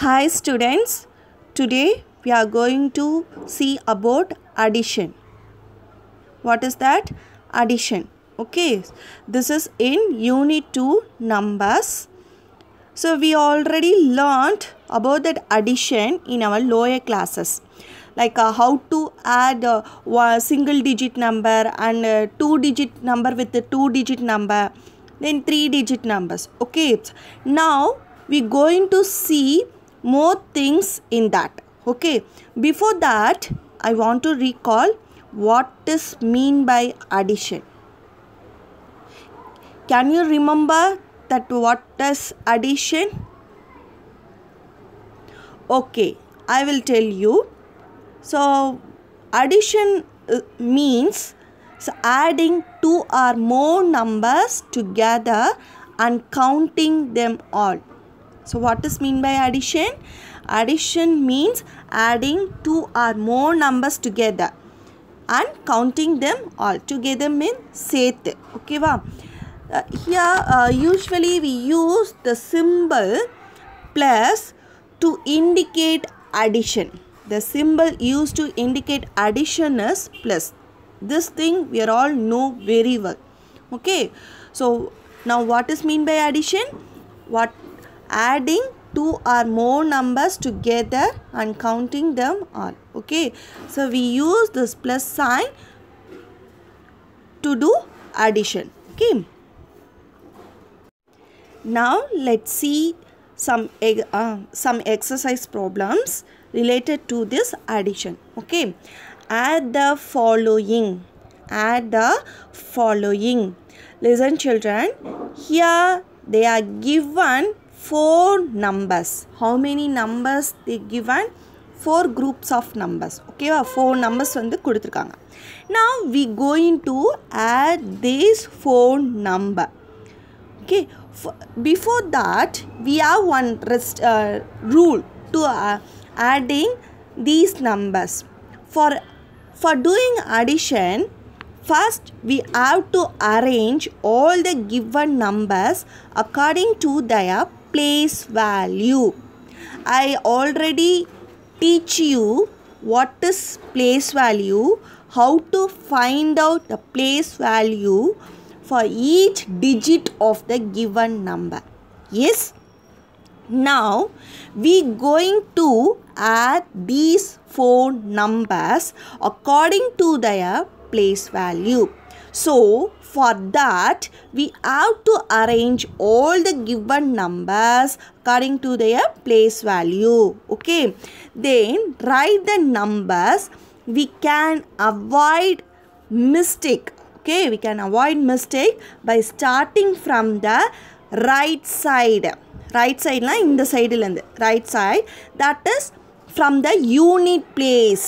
Hi students, today we are going to see about addition. What is that? Addition. Okay, this is in Unit 2 numbers. So we already learned about that addition in our lower classes. Like how to add one single digit number and a 2-digit number with the 2-digit number, then 3-digit numbers. Okay, now we going to see more things in that. Okay, before that I want to recall what is mean by addition. Can you remember that what is addition? Okay, I will tell you. So addition means adding two or more numbers together and counting them all. So what is mean by addition? Addition means adding two or more numbers together and counting them all. Together means set. Okay, wow. Here usually we use the symbol plus to indicate addition. The symbol used to indicate addition is plus. This thing we are all know very well. Okay. So now what is mean by addition? What adding two or more numbers together and counting them all. Okay. So we use this plus sign to do addition. Okay. Now let's see some exercise problems related to this addition. Okay, add the following. Add the following. Listen children, here they are given 4 numbers. How many numbers they given? 4 groups of numbers. Okay, 4 numbers வந்து கொடுத்திருக்காங்க. Now we going to add these 4 number. Okay, before that we have one rule to adding these numbers. For doing addition, first we have to arrange all the given numbers according to their place value. I already teach you what is place value, how to find out the place value for each digit of the given number. Yes. Now we going to add these 4 numbers according to their place value. So for that we have to arrange all the given numbers according to their place value. Okay. Then write the numbers. We can avoid mistake. Okay, we can avoid mistake by starting from the right side. Right side la in the side ilande. Right side, that is from the unit place.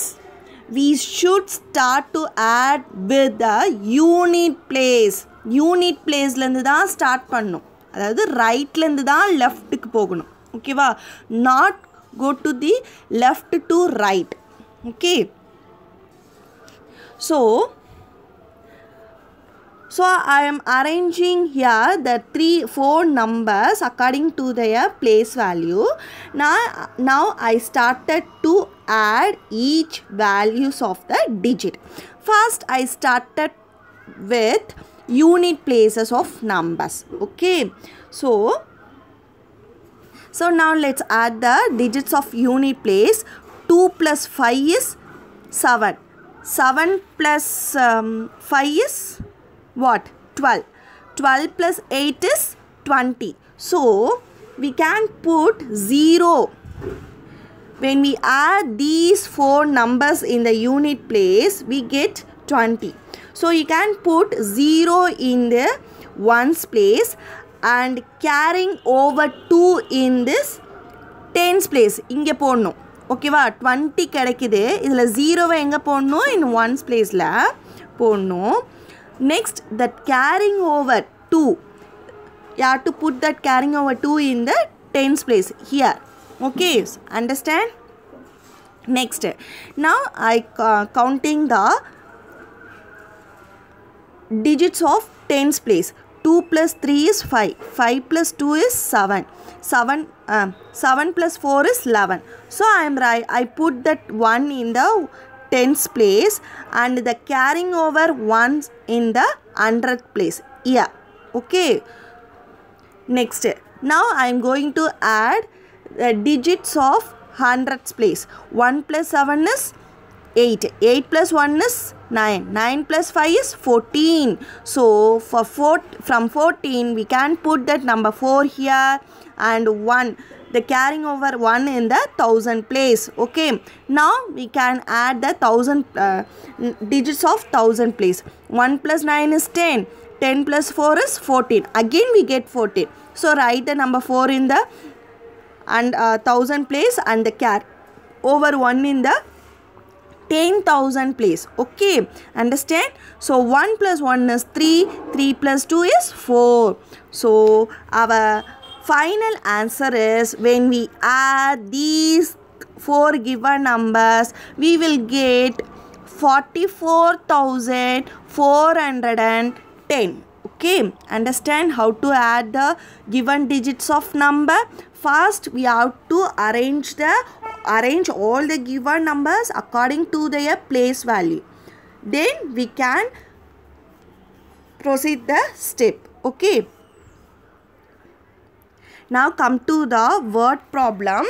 We should start to add with the unit place. Unit place la irundhu da start pannum. Adhaadu right la irundhu da left ku poganum. Okay va? Not go to the left to right. Okay. So I am arranging here the 4 numbers according to their place value. Now I started to add each values of the digit. First I started with unit places of numbers. Okay. So now let's add the digits of unit place. 2 plus 5 is 7. 7 plus 5 is what? 12. 12 plus 8 is 20. So we can put 0. When we add these 4 numbers in the unit place, we get 20. So you can put 0 in the ones place and carrying over 2 in this tens place. Inge podnom. Okay va? 20 கிடைக்குது. இதுல 0 எங்க போடணும்? In ones place la போடணும். Next, that carrying over 2. You have to put that carrying over 2 in the tens place here. Okay, understand? Next, now I counting the digits of tens place. 2 plus 3 is 5. 5 plus 2 is 7. 7 plus 4 is 11. So I am right. I put that 1 in the tens place and the carrying over 1 in the hundredth place. Yeah. Okay. Next. Now I am going to add the digits of hundredths place. 1 plus 7 is 8. 8 plus 1 is 9. 9 plus 5 is 14. So from 14 we can put that number 4 here and 1. The carrying over 1 in the thousand place. Okay. Now we can add the digits of thousand place. 1 plus 9 is 10. 10 plus 4 is 14. Again we get 14. So write the number 4 in the thousand place and the carry over 1 in the 10,000 place. Okay. Understand? So 1 plus 1 is 3. 3 plus 2 is 4. So our final answer is, when we add these 4 given numbers, we will get 44,410. Okay. Understand how to add the given digits of number? First we have to arrange all the given numbers according to their place value. Then we can proceed the step. Okay. Now come to the word problem.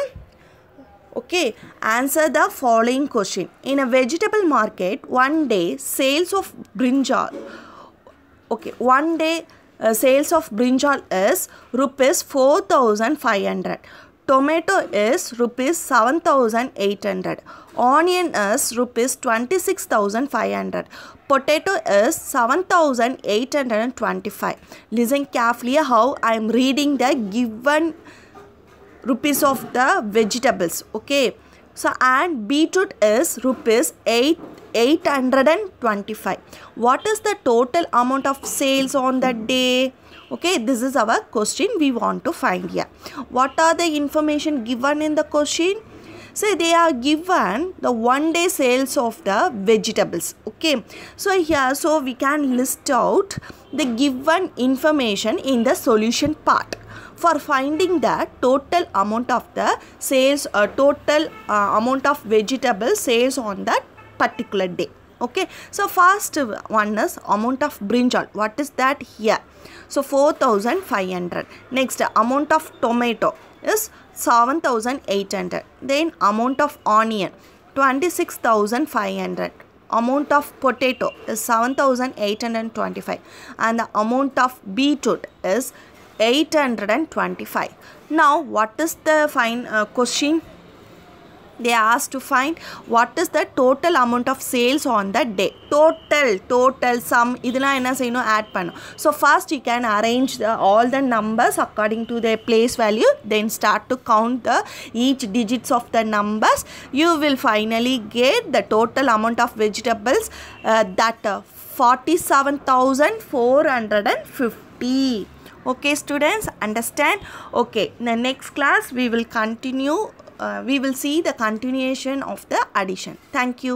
Okay. Answer the following question. In a vegetable market, one day sales of brinjal. Okay. One day sales of brinjal is rupees 4,500. Tomato is rupees 7,800. Onion is rupees 26,500. Potato is 7,825. Listen carefully how I am reading the given rupees of the vegetables. Okay. So and beetroot is rupees 825. What is the total amount of sales on that day? Okay, this is our question we want to find here. What are the information given in the question? So they are given the one day sales of the vegetables. Okay, so here we can list out the given information in the solution part. For finding the total amount of the sales, amount of vegetable sales on that particular day. Okay, so first one is amount of brinjal. What is that here? So 4,500. Next, amount of tomato is 7,800. Then amount of onion 26,500. Amount of potato is 7,825, and the amount of beetroot is 825. Now what is the question? They are asked to find what is the total amount of sales on that day. Total sum idella enna seiyano add pannu. So first you can arrange all the numbers according to their place value, then start to count each digits of the numbers. You will finally get the total amount of vegetables, that 47,450. Okay students, understand? Okay, in the next class we will continue. We will see the continuation of the addition. Thank you.